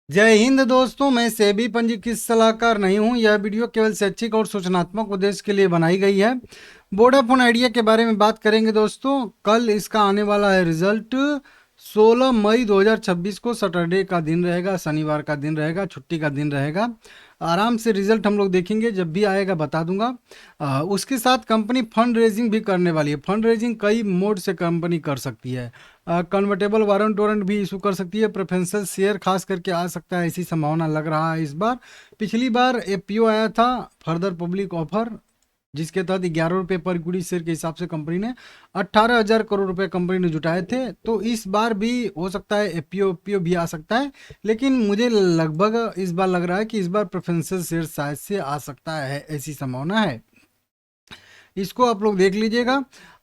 जय हिंद दोस्तों, मैं सेबी पंजीकृत सलाहकार नहीं हूं। यह वीडियो केवल शैक्षिक और सूचनात्मक उद्देश्य के लिए बनाई गई है। वोडाफोन आइडिया के बारे में बात करेंगे दोस्तों। कल इसका आने वाला है रिजल्ट। 16 मई 2026 को सैटरडे का दिन रहेगा, शनिवार का दिन रहेगा, छुट्टी का दिन रहेगा। आराम से रिजल्ट हम लोग देखेंगे, जब भी आएगा बता दूंगा। उसके साथ कंपनी फंड रेजिंग भी करने वाली है। फंड रेजिंग कई मोड से कंपनी कर सकती है। कन्वर्टेबल वारंट वारंट भी इशू कर सकती है। प्रेफरेंशियल शेयर खास करके आ सकता है, ऐसी संभावना लग रहा है इस बार। पिछली बार एपीओ आया था, फर्दर पब्लिक ऑफर, जिसके तहत 11 रुपये पर इक्विटी शेयर के हिसाब से कंपनी ने 18,000 करोड़ रुपए कंपनी ने जुटाए थे। तो इस बार भी हो सकता है एपीओ एपीओ भी आ सकता है, लेकिन मुझे लगभग इस बार लग रहा है कि इस बार प्रेफरेंशियल शेयर शायद से आ सकता है, ऐसी संभावना है। इसको आप लोग देख लीजिएगा।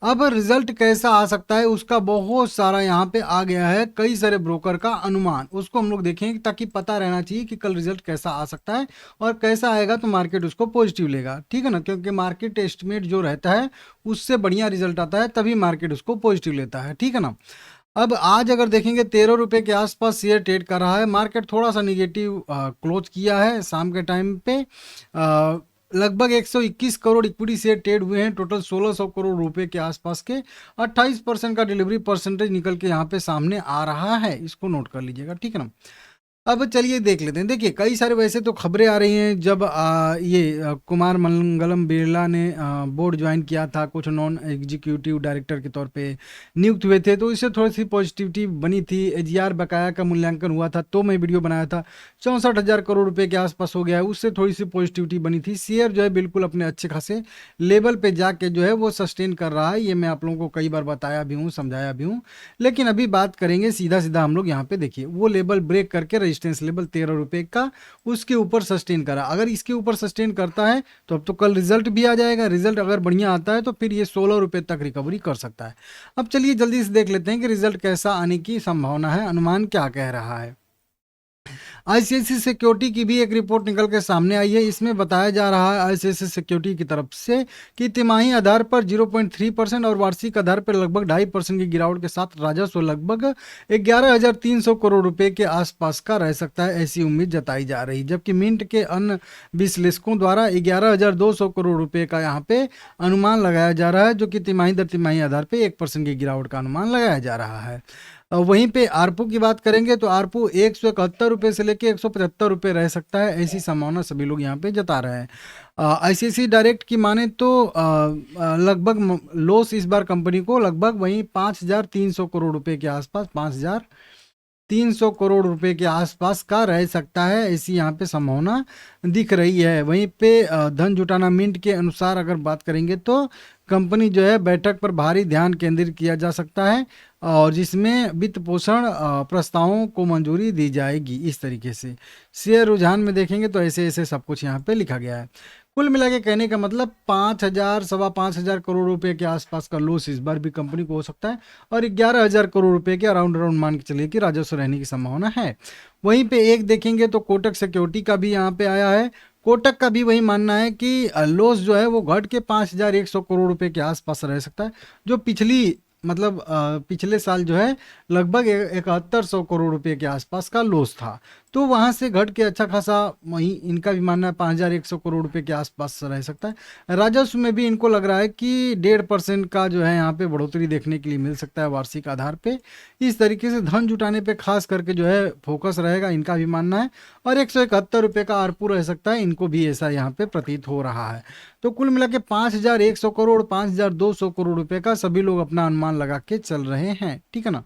अब रिजल्ट कैसा आ सकता है उसका बहुत सारा यहाँ पे आ गया है, कई सारे ब्रोकर का अनुमान, उसको हम लोग देखेंगे ताकि पता रहना चाहिए कि कल रिजल्ट कैसा आ सकता है और कैसा आएगा तो मार्केट उसको पॉजिटिव लेगा। ठीक है ना, क्योंकि मार्केट एस्टिमेट जो रहता है उससे बढ़िया रिजल्ट आता है, तभी मार्केट उसको पॉजिटिव लेता है। ठीक है ना। अब आज अगर देखेंगे 13 रुपये के आसपास शेयर ट्रेड कर रहा है। मार्केट थोड़ा सा निगेटिव क्लोज किया है शाम के टाइम पे। लगभग 121 करोड़ इक्विटी शेयर ट्रेड हुए हैं। टोटल 1600 करोड़ रुपए के आसपास के 28% का डिलीवरी परसेंटेज निकल के यहाँ पे सामने आ रहा है। इसको नोट कर लीजिएगा, ठीक है ना। अब चलिए देख लेते हैं। देखिए कई सारे वैसे तो खबरें आ रही हैं। जब कुमार मंगलम बिरला ने बोर्ड ज्वाइन किया था, कुछ नॉन एग्जीक्यूटिव डायरेक्टर के तौर पे नियुक्त हुए थे, तो इससे थोड़ी सी पॉजिटिविटी बनी थी। एजीआर बकाया का मूल्यांकन हुआ था तो मैं वीडियो बनाया था, 64,000 करोड़ रुपए के आसपास हो गया है, उससे थोड़ी सी पॉजिटिविटी बनी थी। शेयर जो है बिल्कुल अपने अच्छे खासे लेवल पे जाके जो है वो सस्टेन कर रहा है। ये मैं आप लोगों को कई बार बताया भी हूँ, समझाया भी हूँ। लेकिन अभी बात करेंगे सीधा सीधा हम लोग यहाँ पे। देखिए वो लेवल ब्रेक करके रेजिस्टेंस लेवल 13 रुपए का उसके ऊपर सस्टेन करा। अगर इसके ऊपर सस्टेन करता है तो अब तो कल रिजल्ट भी आ जाएगा। रिजल्ट अगर बढ़िया आता है तो फिर ये 16 रुपए तक रिकवरी कर सकता है। अब चलिए जल्दी से देख लेते हैं कि रिजल्ट कैसा आने की संभावना है, अनुमान क्या कह रहा है। आईसीआईसी सिक्योरिटी की भी एक रिपोर्ट निकल के सामने आई है। इसमें बताया जा रहा है आईसीआईसी सिक्योरिटी की तरफ से कि तिमाही आधार पर 0.3% और वार्षिक आधार पर लगभग 2.5% की गिरावट के साथ राजस्व लगभग 11,300 करोड़ रुपए के आसपास का रह सकता है, ऐसी उम्मीद जताई जा रही। जबकि मिंट के अन्य विश्लेषकों द्वारा 11,200 करोड़ रुपए का यहाँ पे अनुमान लगाया जा रहा है, जो कि तिमाही दर तिमाही आधार पर 1% की गिरावट का अनुमान लगाया जा रहा है। वहीं पे आरपू की बात करेंगे तो आरपू 171 रुपये से लेके 175 रुपये रह सकता है, ऐसी संभावना सभी लोग यहाँ पे जता रहे हैं। आईसीआईसी डायरेक्ट की माने तो लगभग लॉस इस बार कंपनी को लगभग वहीं 5,300 करोड़ रुपए के आसपास, 5,300 करोड़ रुपए के आसपास का रह सकता है, ऐसी यहाँ पे संभावना दिख रही है। वहीं पे धन जुटाना मिंट के अनुसार अगर बात करेंगे तो कंपनी जो है बैठक पर भारी ध्यान केंद्रित किया जा सकता है और जिसमें वित्त पोषण प्रस्तावों को मंजूरी दी जाएगी। इस तरीके से शेयर रुझान में देखेंगे तो ऐसे ऐसे सब कुछ यहाँ पे लिखा गया है। कुल मिला के कहने का मतलब 5,000 सवा 5,000 करोड़ रुपए के आसपास का लॉस इस बार भी कंपनी को हो सकता है और 11,000 करोड़ रुपए के अराउंड अराउंड मान के चलिए कि राजस्व रहने की संभावना है। वहीं पे एक देखेंगे तो कोटक सिक्योरिटी का भी यहाँ पे आया है। कोटक का भी वही मानना है कि लॉस जो है वो घट के 5,100 करोड़ रुपए के आसपास रह सकता है, जो पिछले साल जो है लगभग 7100 करोड़ रुपए के आसपास का लॉस था। तो वहां से घट के अच्छा खासा वहीं इनका भी मानना है 5,100 करोड़ रुपए के आसपास रह सकता है। राजस्व में भी इनको लग रहा है कि 1.5% का जो है यहाँ पे बढ़ोतरी देखने के लिए मिल सकता है वार्षिक आधार पे। इस तरीके से धन जुटाने पे खास करके जो है फोकस रहेगा, इनका भी मानना है। और 171 रुपये का आरपू रह सकता है, इनको भी ऐसा यहाँ पे प्रतीत हो रहा है। तो कुल मिला के 5,100 करोड़ 5,200 करोड़ रुपए का सभी लोग अपना अनुमान लगा के चल रहे हैं, ठीक है ना।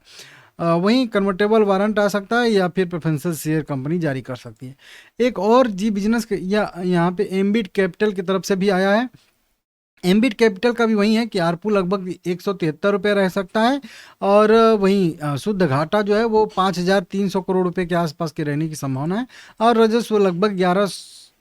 वहीं कन्वर्टेबल वारंट आ सकता है या फिर प्रेफरेंशियल शेयर कंपनी जारी कर सकती है। एक और जी बिजनेस या यहाँ पे एम्बिट कैपिटल की तरफ से भी आया है। एम्बिट कैपिटल का भी वही है कि आरपू लगभग 173 रुपये रह सकता है और वहीं शुद्ध घाटा जो है वो 5,300 करोड़ रुपए के आसपास के रहने की संभावना है और राजस्व लगभग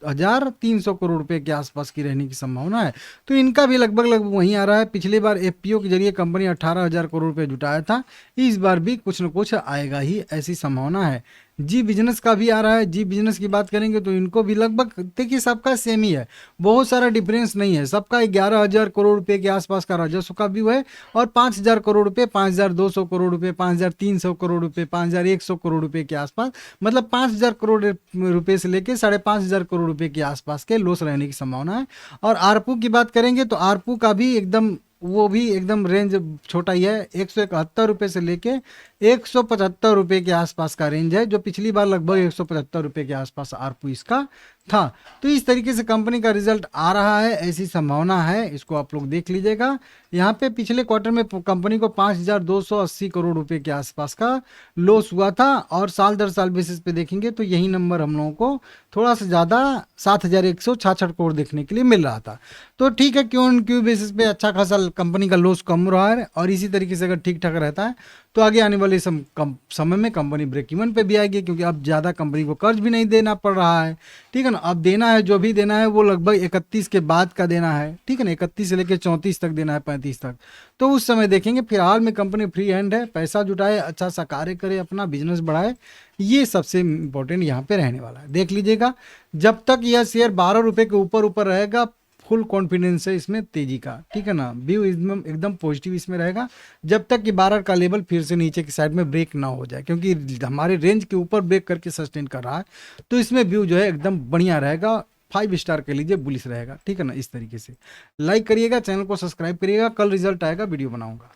11,300 करोड़ रुपए के आसपास की रहने की संभावना है। तो इनका भी लगभग लगभग वहीं आ रहा है। पिछली बार एफपीओ के जरिए कंपनी 18,000 करोड़ रुपए जुटाया था, इस बार भी कुछ न कुछ आएगा ही, ऐसी संभावना है। जी बिजनेस का भी आ रहा है। जी बिजनेस की बात करेंगे तो इनको भी लगभग देखिए सबका सेम ही है, बहुत सारा डिफरेंस नहीं है। सबका 11,000 करोड़ रुपए के आसपास का राजस्व का व्यू है और 5,000 करोड़ रुपए, 5,200 करोड़ रुपए, 5,300 करोड़ रुपए, 5,100 करोड़ रुपए के आसपास, मतलब 5,000 करोड़ रुपए से लेके 5,500 करोड़ रुपए के आसपास के लॉस रहने की संभावना है। और आरपू की बात करेंगे तो आरपू का भी एकदम, वो भी एकदम रेंज छोटा ही है, 171 रुपये से लेके 175 रुपये के आसपास का रेंज है, जो पिछली बार लगभग 175 रुपये के आसपास आरपू इसका था। तो इस तरीके से कंपनी का रिजल्ट आ रहा है, ऐसी संभावना है, इसको आप लोग देख लीजिएगा। यहाँ पे पिछले क्वार्टर में कंपनी को 5,280 करोड़ रुपए के आसपास का लॉस हुआ था, और साल दर साल बेसिस पे देखेंगे तो यही नंबर हम लोगों को थोड़ा सा ज़्यादा 7,166 करोड़ देखने के लिए मिल रहा था। तो ठीक है, क्यों ऑन क्यू बेसिस पे अच्छा खासा कंपनी का लॉस कम रहा है, और इसी तरीके से अगर ठीक ठाक रहता है तो आगे आने वाले समय में कंपनी ब्रेक इवन पे भी आएगी, क्योंकि अब ज़्यादा कंपनी को कर्ज भी नहीं देना पड़ रहा है। ठीक है ना, अब देना है जो भी देना है वो लगभग 31 के बाद का देना है। ठीक है ना, 31 से लेकर 34 तक देना है, 35 तक। तो उस समय देखेंगे। फिलहाल में कंपनी फ्री हैंड है, पैसा जुटाए, अच्छा सा कार्य करे, अपना बिजनेस बढ़ाए, ये सबसे इंपॉर्टेंट यहाँ पे रहने वाला है। देख लीजिएगा, जब तक यह शेयर 12 रुपये के ऊपर ऊपर रहेगा, फुल कॉन्फिडेंस है इसमें तेजी का। ठीक है ना, व्यू एकदम एकदम पॉजिटिव इसमें रहेगा, जब तक कि 12 का लेवल फिर से नीचे की साइड में ब्रेक ना हो जाए, क्योंकि हमारे रेंज के ऊपर ब्रेक करके सस्टेन कर रहा है, तो इसमें व्यू जो है एकदम बढ़िया रहेगा। 5 स्टार के लीजिए, बुलिश रहेगा। ठीक है ना, इस तरीके से लाइक करिएगा, चैनल को सब्सक्राइब करिएगा, कल रिजल्ट आएगा वीडियो बनाऊंगा।